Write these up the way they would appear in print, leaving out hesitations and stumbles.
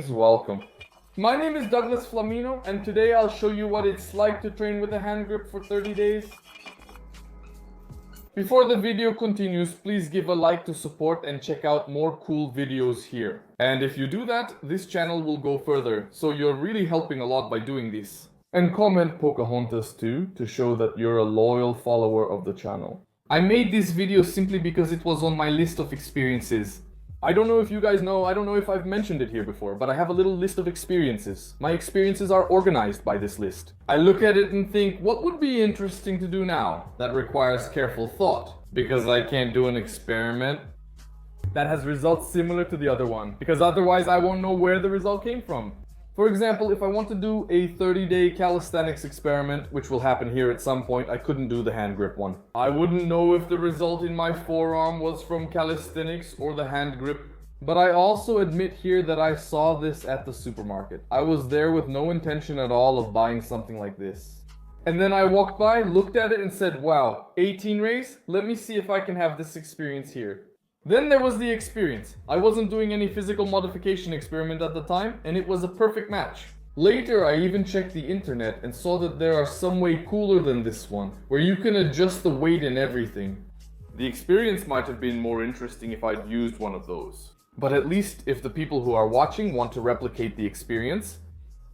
Please welcome. My name is Douglas Flamino, and today I'll show you what it's like to train with a hand grip for 30 days. Before the video continues, please give a like to support and check out more cool videos here. And if you do that, this channel will go further, so you're really helping a lot by doing this. And comment Pocahontas too, to show that you're a loyal follower of the channel. I made this video simply because it was on my list of experiences. I don't know if you guys know, I don't know if I've mentioned it here before, but I have a little list of experiences. My experiences are organized by this list. I look at it and think, what would be interesting to do now? That requires careful thought, because I can't do an experiment that has results similar to the other one, because otherwise I won't know where the result came from. For example, if I want to do a 30-day calisthenics experiment, which will happen here at some point, I couldn't do the hand grip one. I wouldn't know if the result in my forearm was from calisthenics or the hand grip. But I also admit here that I saw this at the supermarket. I was there with no intention at all of buying something like this. And then I walked by, looked at it and said, wow, 18 rays? Let me see if I can have this experience here. Then there was the experience. I wasn't doing any physical modification experiment at the time, and it was a perfect match. Later, I even checked the internet and saw that there are some way cooler than this one, where you can adjust the weight and everything. The experience might have been more interesting if I'd used one of those. But at least if the people who are watching want to replicate the experience,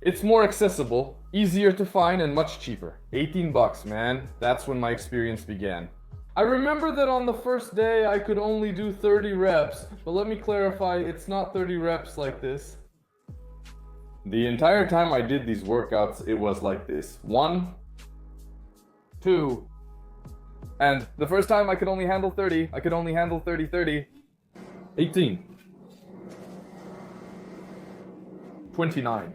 it's more accessible, easier to find, and much cheaper. 18 bucks, man. That's when my experience began. I remember that on the first day I could only do 30 reps, but let me clarify, it's not 30 reps like this. The entire time I did these workouts, it was like this. 1, 2, and the first time I could only handle 30, 18, 29,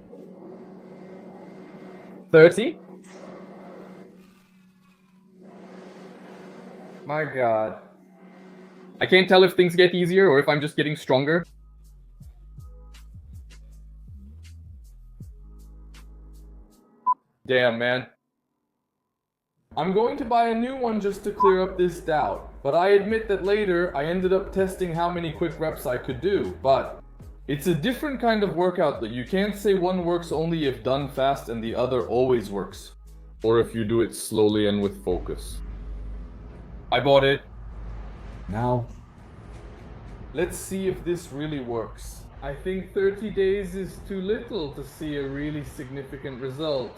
30. My god. I can't tell if things get easier or if I'm just getting stronger. Damn, man. I'm going to buy a new one just to clear up this doubt. But I admit that later I ended up testing how many quick reps I could do. But it's a different kind of workout that you can't say one works only if done fast and the other always works. Or if you do it slowly and with focus. I bought it. Now, let's see if this really works. I think 30 days is too little to see a really significant result.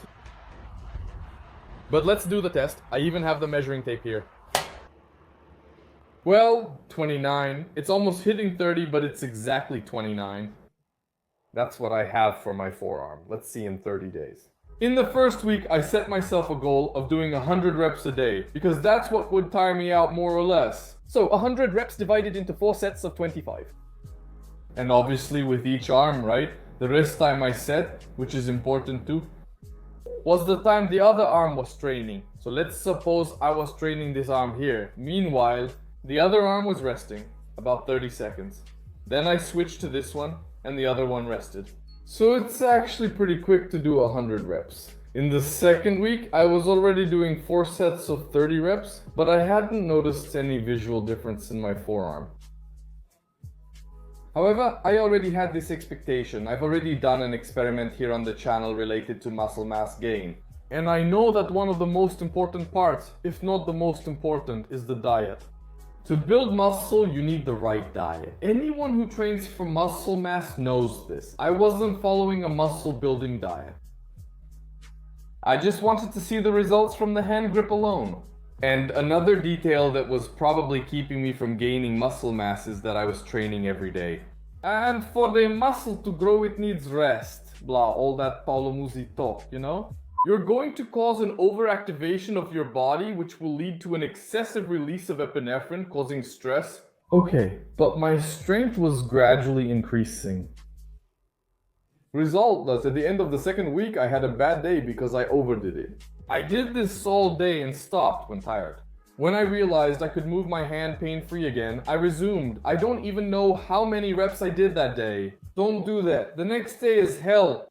But let's do the test. I even have the measuring tape here. Well, 29. It's almost hitting 30, but it's exactly 29. That's what I have for my forearm. Let's see in 30 days. In the first week, I set myself a goal of doing 100 reps a day, because that's what would tire me out more or less. So 100 reps divided into 4 sets of 25. And obviously with each arm, right? The rest time I set, which is important too, was the time the other arm was training. So let's suppose I was training this arm here. Meanwhile, the other arm was resting, about 30 seconds. Then I switched to this one, and the other one rested. So it's actually pretty quick to do 100 reps. In the second week, I was already doing 4 sets of 30 reps, but I hadn't noticed any visual difference in my forearm. However, I already had this expectation. I've already done an experiment here on the channel related to muscle mass gain. And I know that one of the most important parts, if not the most important, is the diet. To build muscle, you need the right diet. Anyone who trains for muscle mass knows this. I wasn't following a muscle building diet. I just wanted to see the results from the hand grip alone. And another detail that was probably keeping me from gaining muscle mass is that I was training every day. And for the muscle to grow, it needs rest. Blah, all that Paulo Musi talk, you know? You're going to cause an overactivation of your body, which will lead to an excessive release of epinephrine, causing stress. Okay, but my strength was gradually increasing. Result was, at the end of the second week, I had a bad day because I overdid it. I did this all day and stopped when tired. When I realized I could move my hand pain-free again, I resumed. I don't even know how many reps I did that day. Don't do that. The next day is hell.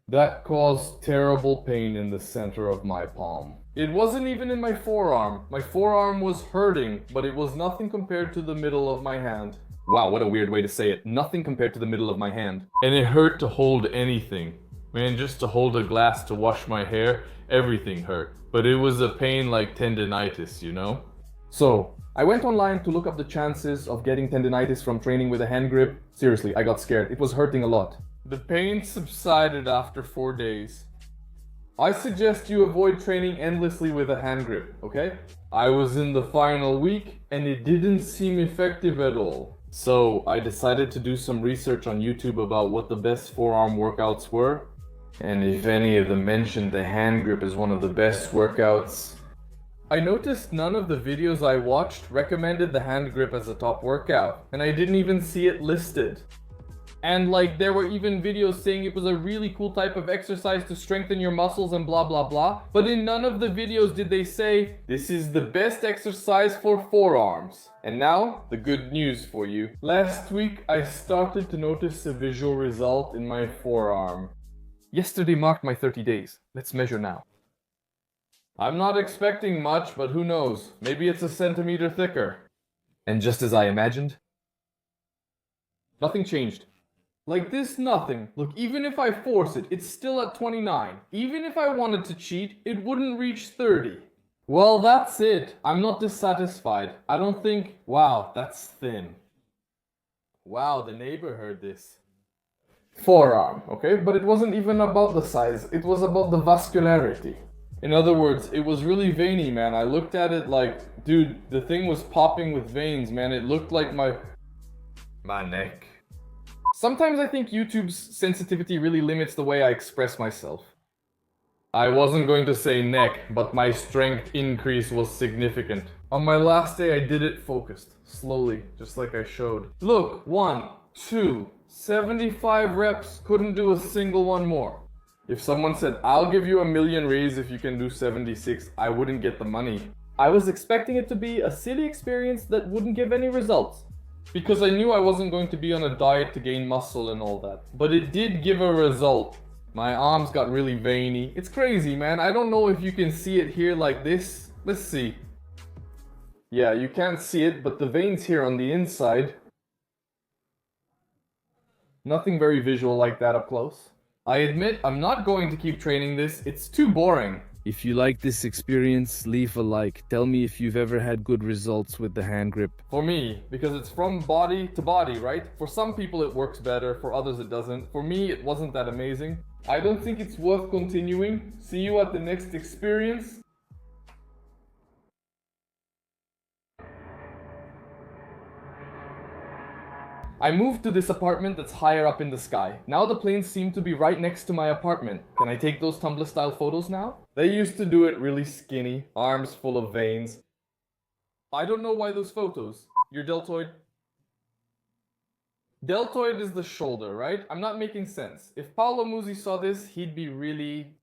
That caused terrible pain in the center of my palm. It wasn't even in my forearm. My forearm was hurting, but it was nothing compared to the middle of my hand. Wow, what a weird way to say it. Nothing compared to the middle of my hand. And it hurt to hold anything. Man, just to hold a glass to wash my hair, everything hurt. But it was a pain like tendinitis, you know? So, I went online to look up the chances of getting tendinitis from training with a hand grip. Seriously, I got scared. It was hurting a lot. The pain subsided after 4 days. I suggest you avoid training endlessly with a hand grip, okay? I was in the final week and it didn't seem effective at all. So I decided to do some research on YouTube about what the best forearm workouts were. And if any of them mentioned the hand grip as one of the best workouts, I noticed none of the videos I watched recommended the hand grip as a top workout, and I didn't even see it listed. And like, there were even videos saying it was a really cool type of exercise to strengthen your muscles and blah blah blah, but in none of the videos did they say, this is the best exercise for forearms. And now, the good news for you. Last week, I started to notice a visual result in my forearm. Yesterday marked my 30 days. Let's measure now. I'm not expecting much, but who knows? Maybe it's a centimeter thicker. And just as I imagined, nothing changed. Like this, nothing. Look, even if I force it, it's still at 29. Even if I wanted to cheat, it wouldn't reach 30. Well, that's it. I'm not dissatisfied. I don't think, wow, that's thin. Wow, the neighbor heard this. Forearm, okay? But it wasn't even about the size. It was about the vascularity. In other words, it was really veiny, man. I looked at it like, dude, the thing was popping with veins, man. It looked like my neck. Sometimes I think YouTube's sensitivity really limits the way I express myself. I wasn't going to say neck, but my strength increase was significant. On my last day, I did it focused, slowly, just like I showed. Look, 1, 2, 75 reps, couldn't do a single one more. If someone said, I'll give you 1,000,000 raise if you can do 76, I wouldn't get the money. I was expecting it to be a silly experience that wouldn't give any results, because I knew I wasn't going to be on a diet to gain muscle and all that. But it did give a result. My arms got really veiny. It's crazy, man. I don't know if you can see it here like this. Let's see. Yeah, you can't see it, but the veins here on the inside. Nothing very visual like that up close. I admit I'm not going to keep training this. It's too boring. If you like this experience, leave a like. Tell me if you've ever had good results with the hand grip. For me, because it's from body to body, right? For some people it works better, for others it doesn't. For me, it wasn't that amazing. I don't think it's worth continuing. See you at the next experience. I moved to this apartment that's higher up in the sky. Now the planes seem to be right next to my apartment. Can I take those Tumblr style photos now? They used to do it really skinny, arms full of veins. I don't know why those photos. Your deltoid? Deltoid is the shoulder, right? I'm not making sense. If Paolo Musi saw this, he'd be really